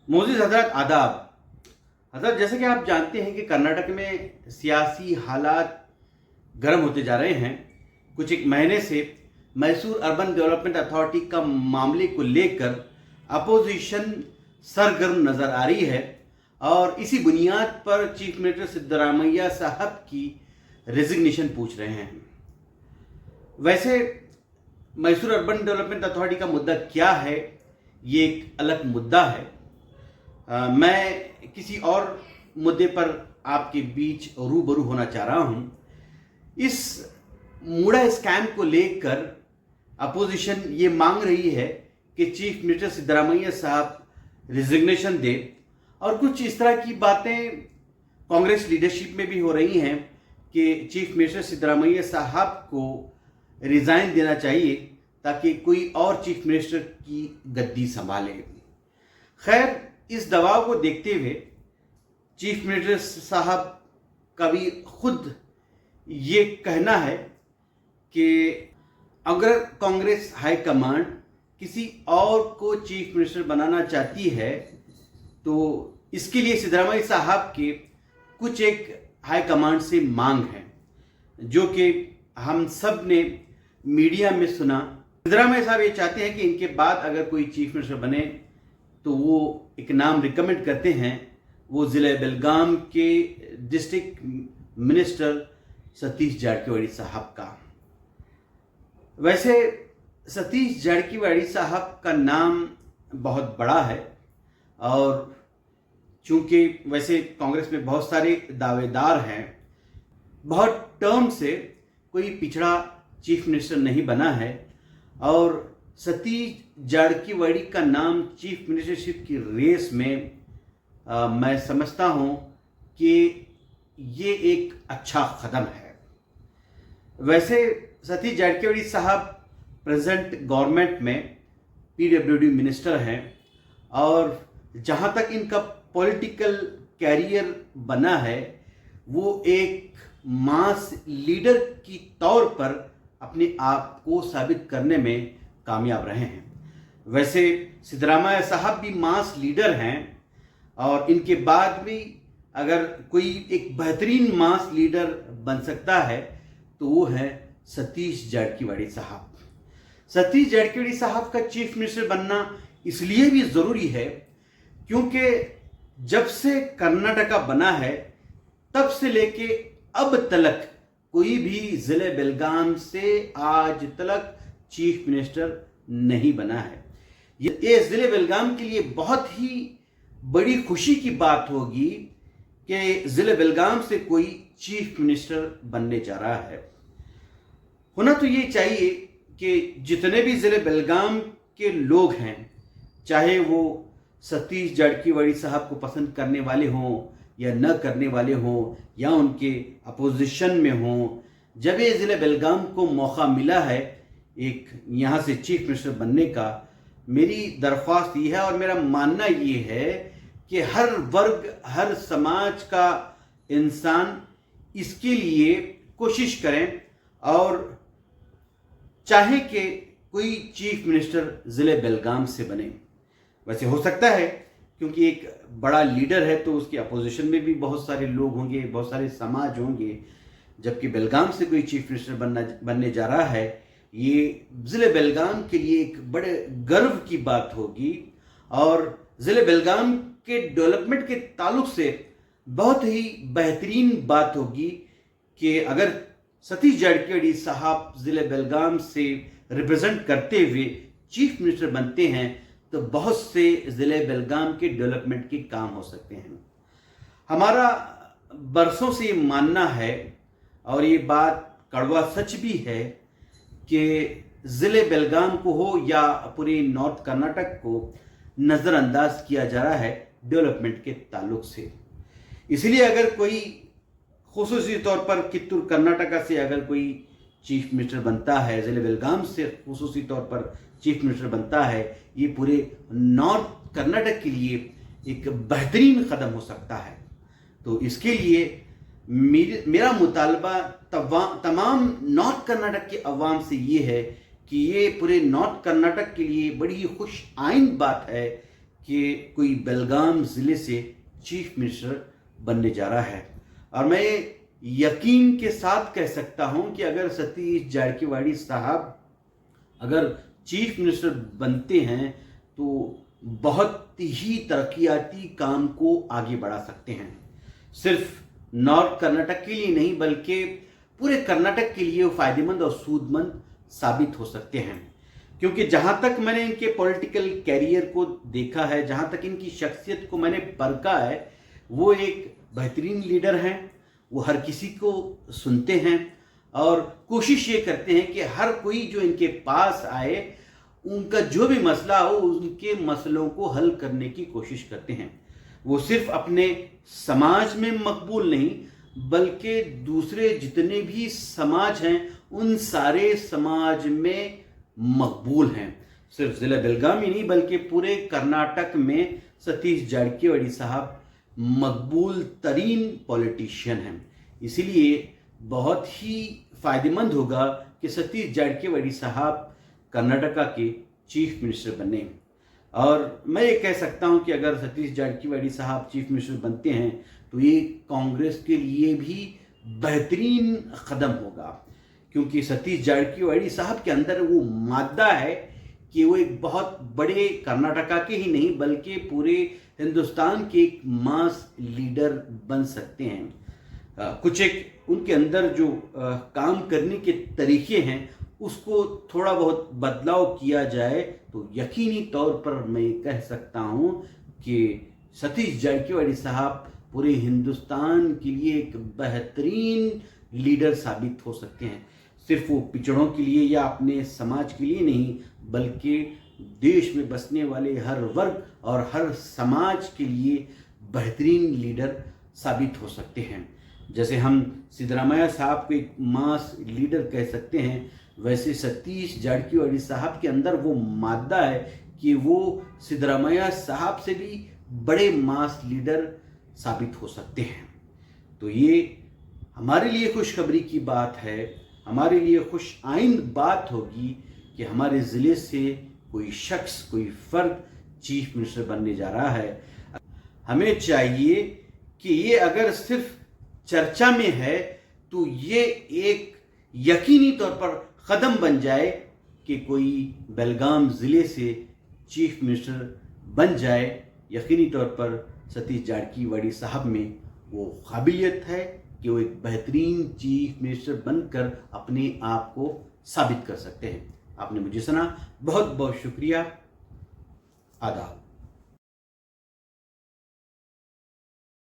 मोअज़्ज़िज़ हज़रत आदाब। हज़रत, जैसे कि आप जानते हैं कि कर्नाटक में सियासी हालात गर्म होते जा रहे हैं। कुछ एक महीने से मैसूर अर्बन डेवलपमेंट अथॉरिटी का मामले को लेकर अपोजिशन सरगर्म नज़र आ रही है और इसी बुनियाद पर चीफ मिनिस्टर सिद्धरामैया साहब की रेजिग्नेशन पूछ रहे हैं। वैसे मैसूर अर्बन डेवलपमेंट अथॉरिटी का मुद्दा क्या है, ये एक अलग मुद्दा है। मैं किसी और मुद्दे पर आपके बीच रूबरू होना चाह रहा हूँ। इस मुड़ा स्कैम को लेकर अपोजिशन ये मांग रही है कि चीफ मिनिस्टर सिद्धरामैया साहब रिजिग्नेशन दे, और कुछ इस तरह की बातें कांग्रेस लीडरशिप में भी हो रही हैं कि चीफ मिनिस्टर सिद्धरामैया साहब को रिज़ाइन देना चाहिए ताकि कोई और चीफ मिनिस्टर की गद्दी संभाले। खैर, इस दबाव को देखते हुए चीफ मिनिस्टर साहब का भी खुद ये कहना है कि अगर कांग्रेस हाई कमांड किसी और को चीफ मिनिस्टर बनाना चाहती है तो इसके लिए सिद्धरामैया साहब के कुछ एक हाई कमांड से मांग है, जो कि हम सब ने मीडिया में सुना। सिद्धरामैया साहब ये चाहते हैं कि इनके बाद अगर कोई चीफ मिनिस्टर बने तो वो एक नाम रिकमेंड करते हैं, वो ज़िले बेलगाम के डिस्ट्रिक्ट मिनिस्टर सतीश जारकिहोली साहब का। वैसे सतीश जारकिहोली साहब का नाम बहुत बड़ा है और चूँकि वैसे कांग्रेस में बहुत सारे दावेदार हैं, बहुत टर्म से कोई पिछड़ा चीफ मिनिस्टर नहीं बना है और सतीश जारकिहोली का नाम चीफ मिनिस्टरशिप की रेस में मैं समझता हूँ कि ये एक अच्छा कदम है। वैसे सतीश जारकिहोली साहब प्रेजेंट गवर्नमेंट में पीडब्ल्यूडी मिनिस्टर हैं और जहाँ तक इनका पॉलिटिकल कैरियर बना है वो एक मास लीडर की तौर पर अपने आप को साबित करने में कामयाब रहे हैं। वैसे सिद्धरामैया साहब भी मास लीडर हैं और इनके बाद भी अगर कोई एक बेहतरीन मास लीडर बन सकता है तो वो है सतीश जारकिहोली साहब। सतीश जारकिहोली साहब का चीफ मिनिस्टर बनना इसलिए भी ज़रूरी है क्योंकि जब से कर्नाटका बना है तब से लेके अब तक कोई भी ज़िले बेलगाम से आज तक चीफ मिनिस्टर नहीं बना है। ये ज़िले बेलगाम के लिए बहुत ही बड़ी खुशी की बात होगी कि ज़िले बेलगाम से कोई चीफ मिनिस्टर बनने जा रहा है। होना तो ये चाहिए कि जितने भी ज़िले बेलगाम के लोग हैं, चाहे वो सतीश जारकिहोली साहब को पसंद करने वाले हों या न करने वाले हों या उनके अपोजिशन में हों, जब ये ज़िले बेलगाम को मौका मिला है एक यहाँ से चीफ मिनिस्टर बनने का, मेरी दरख्वास्त ये है और मेरा मानना ये है कि हर वर्ग, हर समाज का इंसान इसके लिए कोशिश करें और चाहे कि कोई चीफ मिनिस्टर ज़िले बेलगाम से बने। वैसे हो सकता है क्योंकि एक बड़ा लीडर है तो उसकी अपोजिशन में भी बहुत सारे लोग होंगे, बहुत सारे समाज होंगे, जबकि बेलगाम से कोई चीफ मिनिस्टर बनने जा रहा है, ये ज़िले बेलगाम के लिए एक बड़े गर्व की बात होगी और ज़िले बेलगाम के डेवलपमेंट के ताल्लुक से बहुत ही बेहतरीन बात होगी कि अगर सतीश जारकिहोली साहब ज़िले बेलगाम से रिप्रेजेंट करते हुए चीफ मिनिस्टर बनते हैं तो बहुत से ज़िले बेलगाम के डेवलपमेंट के काम हो सकते हैं। हमारा बरसों से ये मानना है और ये बात कड़वा सच भी है कि ज़िले बेलगाम को हो या पूरे नॉर्थ कर्नाटक को नज़रअंदाज किया जा रहा है डेवलपमेंट के ताल्लुक से। इसलिए अगर कोई खुसूसी तौर पर कित्तूर कर्नाटका से अगर कोई चीफ मिनिस्टर बनता है, ज़िले बेलगाम से खुसूसी तौर पर चीफ मिनिस्टर बनता है, ये पूरे नॉर्थ कर्नाटक के लिए एक बेहतरीन कदम हो सकता है। तो इसके लिए मेरा मुतालबा तमाम नॉर्थ कर्नाटक के अवाम से ये है कि ये पूरे नॉर्थ कर्नाटक के लिए बड़ी खुश आइंद बात है कि कोई बेलगाम ज़िले से चीफ मिनिस्टर बनने जा रहा है। और मैं यकीन के साथ कह सकता हूं कि अगर सतीश जारकीहोली साहब अगर चीफ मिनिस्टर बनते हैं तो बहुत ही तरक्याती काम को आगे बढ़ा सकते हैं। सिर्फ नॉर्थ कर्नाटक के लिए नहीं बल्कि पूरे कर्नाटक के लिए वो फायदेमंद और सूदमंद साबित हो सकते हैं। क्योंकि जहां तक मैंने इनके पॉलिटिकल कैरियर को देखा है, जहां तक इनकी शख्सियत को मैंने परखा है, वो एक बेहतरीन लीडर हैं। वो हर किसी को सुनते हैं और कोशिश ये करते हैं कि हर कोई जो इनके पास आए उनका जो भी मसला हो उनके मसलों को हल करने की कोशिश करते हैं। वो सिर्फ अपने समाज में मकबूल नहीं बल्कि दूसरे जितने भी समाज हैं उन सारे समाज में मकबूल हैं। सिर्फ ज़िला बेलगाम ही नहीं बल्कि पूरे कर्नाटक में सतीश जारकीहोली साहब मकबूल तरीन पॉलिटिशियन हैं। इसीलिए बहुत ही फ़ायदेमंद होगा कि सतीश जारकीहोली साहब कर्नाटका के चीफ मिनिस्टर बने। और मैं ये कह सकता हूँ कि अगर सतीश जारकीहोली साहब चीफ मिनिस्टर बनते हैं तो ये कांग्रेस के लिए भी बेहतरीन कदम होगा। क्योंकि सतीश जारकीहोली साहब के अंदर वो मादा है कि वो एक बहुत बड़े कर्नाटका के ही नहीं बल्कि पूरे हिंदुस्तान के एक मास लीडर बन सकते हैं। कुछ एक उनके अंदर जो काम करने के तरीके हैं उसको थोड़ा बहुत बदलाव किया जाए तो यकीनी तौर पर मैं कह सकता हूँ कि सतीश जारकीहोली साहब पूरे हिंदुस्तान के लिए एक बेहतरीन लीडर साबित हो सकते हैं। सिर्फ वो पिछड़ों के लिए या अपने समाज के लिए नहीं बल्कि देश में बसने वाले हर वर्ग और हर समाज के लिए बेहतरीन लीडर साबित हो सकते हैं। जैसे हम सिद्धरामैया साहब को एक मास लीडर कह सकते हैं, वैसे सतीश जारकीहोली साहब के अंदर वो मादा है कि वो सिद्धरामैया साहब से भी बड़े मास लीडर साबित हो सकते हैं। तो ये हमारे लिए खुशखबरी की बात है, हमारे लिए खुश आइंद बात होगी कि हमारे ज़िले से कोई शख्स, कोई फर्द चीफ मिनिस्टर बनने जा रहा है। हमें चाहिए कि ये अगर सिर्फ चर्चा में है तो ये एक यकीनी तौर पर कदम बन जाए कि कोई बेलगाम ज़िले से चीफ मिनिस्टर बन जाए। यकीनी तौर पर सतीश जारकीहोली साहब में वो काबिलियत है कि वो एक बेहतरीन चीफ मिनिस्टर बनकर अपने आप को साबित कर सकते हैं। आपने मुझे सुना, बहुत बहुत शुक्रिया। आदाब।